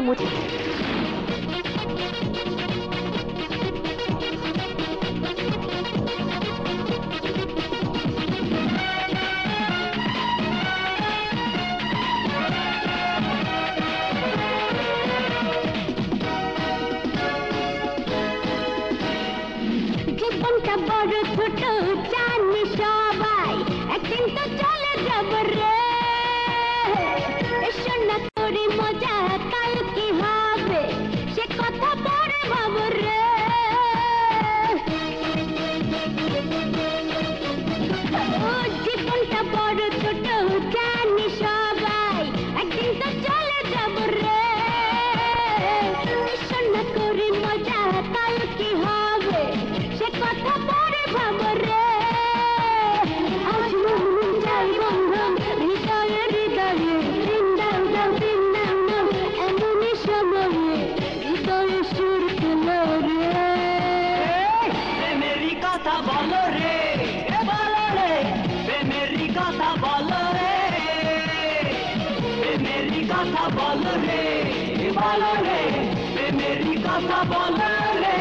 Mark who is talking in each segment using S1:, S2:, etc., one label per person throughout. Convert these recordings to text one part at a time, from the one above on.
S1: মুছে জীবনটা বড় ছোট জানি সবাই, একদিন তো চলে যাব রে। এসো না করি মজা, কাল কি হবে সে কথা পরে ভাব রে। ও জীবনটা বড় ছোট জানি সবাই, একদিন তো চলে যাব রে। এসো না করি মজা, কাল কি হবে সে কথা পরে ভাব রে। আজ মন চাই বন্ধন হৃদয়ে হৃদয়ে, বৃন্দাও দাও বৃন্দাও দাও এমনই সময়ে হৃদয়ে সুর তুলো রে।
S2: প্রেমেরই কথা বলো রে, বলো রে, প্রেমেরই কথা বলো রে, প্রেমেরই কথা বলো রে, বলো রে, প্রেমেরই কথা বলো রে।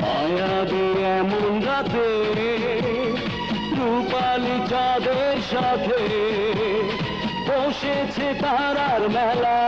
S3: মায়া দিয়ে এমন রাতে রূপালী চাঁদের সাথে বসেছে তারার মেলা।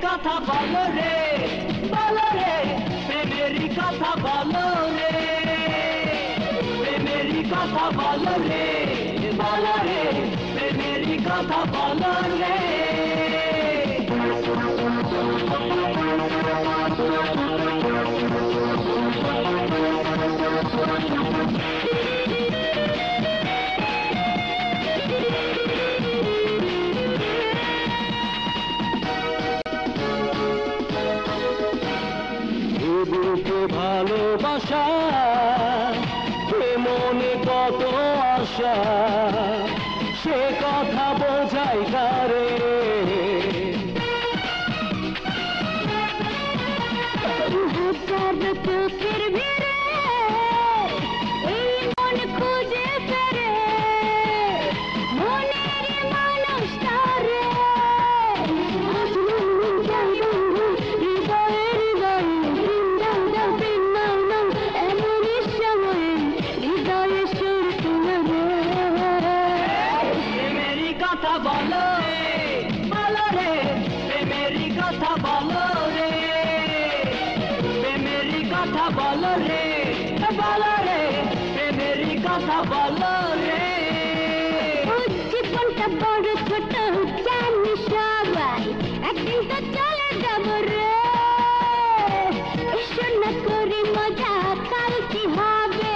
S2: কথা বলো রে, বলো রে, প্রেমেরই কথা বলো রে, প্রেমেরই কথা বলো রে, বলো রে, প্রেমেরই কথা বলো রে।
S3: বুকে ভালোবাসা, মনে কত আশা, সে কথা বোঝাই কারে।
S1: চোখের ভিড়ে এই মন খুঁজে ফেরে মনের মানুষ তারে। হৃদয়ে হৃদয়ে বৃন্দাও দাও বৃন্দাও দাও এমনই সময়ে হৃদয়ে সুর তুলো রে।
S2: প্রেমেরই কথা বলো রে, বলো রে, প্রেমেরই কথা বলো রে, প্রেমেরই কথা বলো রে, বলো রে, প্রেমেরই কথা বলো রে।
S1: জীবনটা বড় ছোট জানি সবাই, একদিন তো চলে যাব রে। এসো না করি মজা, কাল কি হবে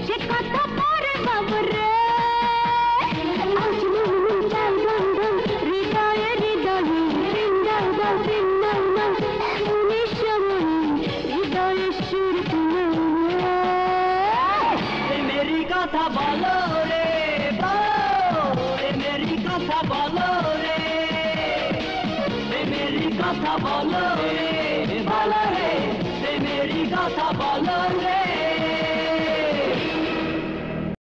S1: সে কথা পরে ভাব রে। আজ মন চাই বন্ধন হৃদয়ে হৃদয়ে, বৃন্দাও দাও বৃন্দাও দাও এমনই সময়ে হৃদয়ে সুর তুলো রে।
S2: প্রেমেরই কথা বলো রে, বলো, প্রেমেরই কথা বলো রে, প্রেমেরই কথা বলো রে, বলো রে, প্রেমেরই কথা বলো রে।